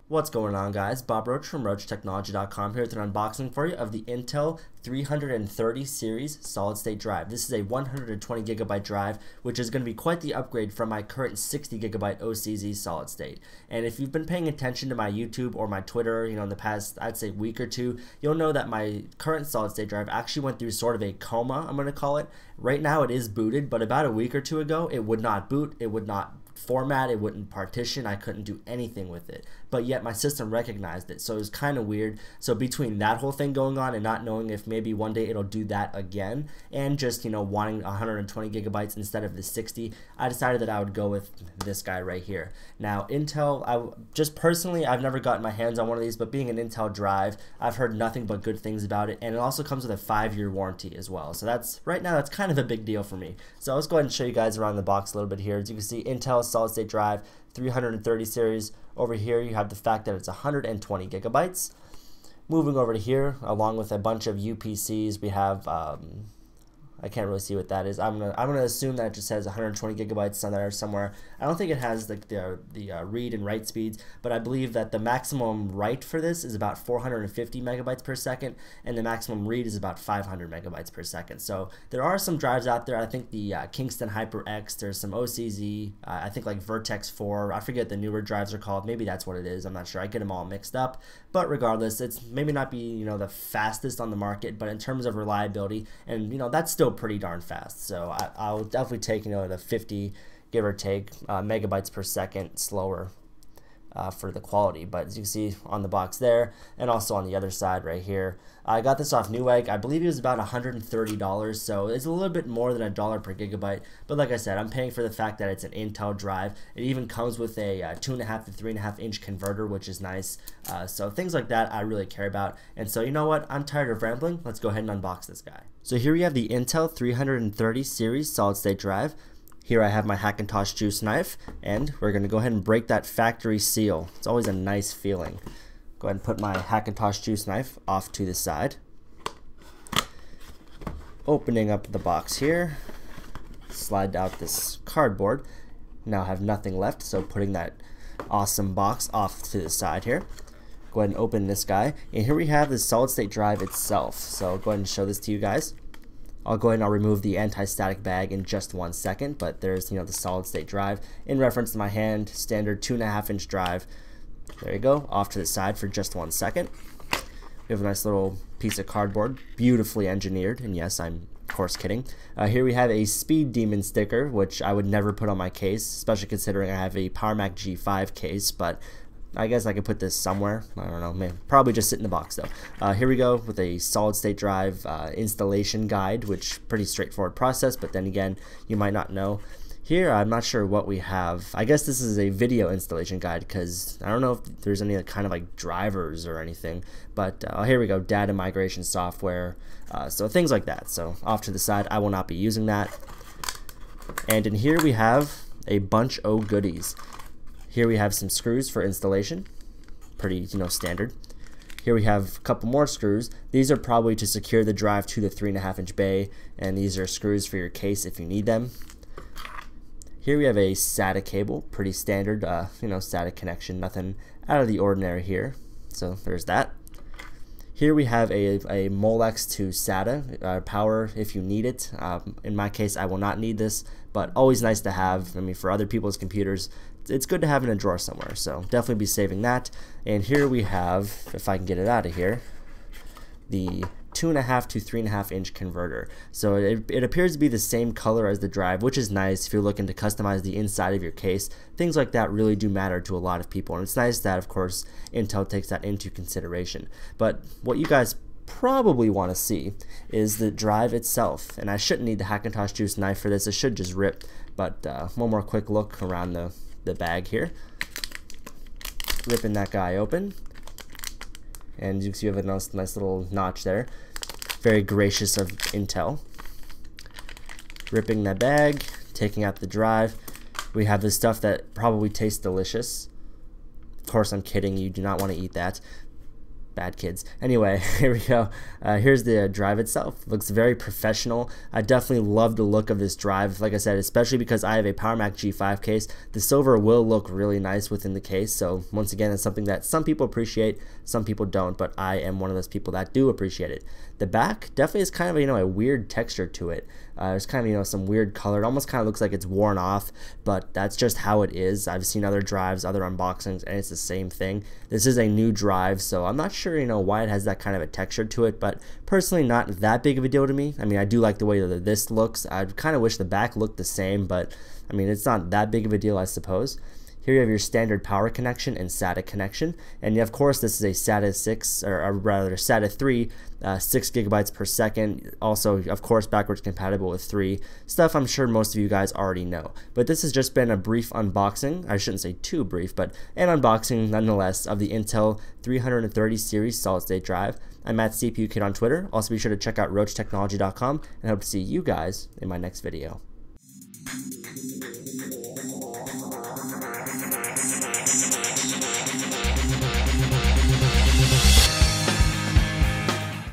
What's going on, guys? Bob Roche from RocheTechnology.com here with an unboxing for you of the Intel 330 series solid-state drive. This is a 120 gigabyte drive, which is going to be quite the upgrade from my current 60 gigabyte OCZ solid-state. And if you've been paying attention to my YouTube or my Twitter, in the past, I'd say week or two, you'll know that my current solid-state drive actually went through sort of a coma, I'm going to call it. Right now it is booted, but about a week or two ago, it would not boot, it would not format, it wouldn't partition, I couldn't do anything with it, but yet my system recognized it, so it was kind of weird. So between that whole thing going on and not knowing if maybe one day it'll do that again, and just wanting 120 gigabytes instead of the 60, I decided that I would go with this guy right here. Now Intel, I've never gotten my hands on one of these, but being an Intel drive, I've heard nothing but good things about it, and it also comes with a 5-year warranty as well, so that's right now that's kind of a big deal for me. So let's go ahead and show you guys around the box a little bit here. As you can see, Intel solid state drive 330 series. Over here you have the fact that it's 120 gigabytes. Moving over to here, along with a bunch of UPCs, we have I can't really see what that is. I'm gonna assume that it just has 120 gigabytes on there somewhere. I don't think it has the read and write speeds, but I believe that the maximum write for this is about 450 megabytes per second, and the maximum read is about 500 megabytes per second. So there are some drives out there. I think the Kingston HyperX. There's some OCZ. I think like Vertex 4. I forget the newer drives are called. Maybe that's what it is. I'm not sure. I get them all mixed up. But regardless, it's maybe not be the fastest on the market, but in terms of reliability, and that's still pretty darn fast. So I'll definitely take the 50, give or take, megabytes per second slower for the quality. But as you can see on the box there, and also on the other side right here, I got this off Newegg. I believe it was about $130, so it's a little bit more than $1 per gigabyte. But like I said, I'm paying for the fact that it's an Intel drive. It even comes with a 2.5 to 3.5 inch converter, which is nice. So things like that I really care about. And so you know what? I'm tired of rambling. Let's go ahead and unbox this guy. So here we have the Intel 330 series solid state drive. Here I have my Hackintosh juice knife, and we're going to go ahead and break that factory seal. It's always a nice feeling. Go ahead and put my Hackintosh juice knife off to the side. Opening up the box here, slide out this cardboard. Now I have nothing left, so putting that awesome box off to the side here. Go ahead and open this guy, and here we have the solid state drive itself. So I'll go ahead and show this to you guys. I'll go ahead and I'll remove the anti-static bag in just 1 second, but there's the solid state drive in reference to my hand, standard 2.5 inch drive. There you go, off to the side for just 1 second. We have a nice little piece of cardboard, beautifully engineered, and yes, I'm of course kidding. Here we have a Speed Demon sticker, which I would never put on my case, especially considering I have a PowerMac G5 case, but I guess I could put this somewhere. I don't know, maybe, probably just sit in the box though. Here we go with a solid state drive installation guide, which pretty straightforward process, but then again, you might not know. Here, I'm not sure what we have. I guess this is a video installation guide because I don't know if there's any kind of like drivers or anything, but here we go, data migration software, so things like that. So off to the side, I will not be using that. And in here we have a bunch of goodies. Here we have some screws for installation, pretty standard. Here we have a couple more screws. These are probably to secure the drive to the 3.5 inch bay, and these are screws for your case if you need them. Here we have a SATA cable, pretty standard, SATA connection, nothing out of the ordinary here. So there's that. Here we have a Molex to SATA power if you need it. In my case, I will not need this, but always nice to have. I mean, for other people's computers, it's good to have in a drawer somewhere, so definitely be saving that. And here we have, if I can get it out of here, the 2.5 to 3.5 inch converter. So it appears to be the same color as the drive, which is nice if you're looking to customize the inside of your case. Things like that really do matter to a lot of people, and it's nice that, of course, Intel takes that into consideration. But what you guys probably want to see is the drive itself, and I shouldn't need the Hackintosh juice knife for this. It should just rip, but one more quick look around the bag here. Ripping that guy open, and you can see you have a nice little notch there. Very gracious of Intel. Ripping that bag, taking out the drive. We have this stuff that probably tastes delicious. Of course, I'm kidding. You do not want to eat that. bad kids. Anyway, here we go. Here's the drive itself. Looks very professional. I definitely love the look of this drive. Like I said, especially because I have a PowerMac G5 case, the silver will look really nice within the case. So once again, it's something that some people appreciate, some people don't, but I am one of those people that do appreciate it. The back definitely is kind of, a weird texture to it. There's kind of, some weird color. It almost kind of looks like it's worn off, but that's just how it is. I've seen other drives, other unboxings, and it's the same thing. This is a new drive, so I'm not sure, why it has that kind of a texture to it, but personally not that big of a deal to me. I mean, I do like the way that this looks. I kind of wish the back looked the same, but I mean, it's not that big of a deal, I suppose. Here you have your standard power connection and SATA connection, and of course this is a SATA 6, or rather SATA 3, 6 gigabytes per second. Also, of course, backwards compatible with 3. Stuff I'm sure most of you guys already know. But this has just been a brief unboxing. I shouldn't say too brief, but an unboxing nonetheless of the Intel 330 series solid state drive. I'm at CPU Kid on Twitter. Also, be sure to check out RocheTechnology.com, and I hope to see you guys in my next video.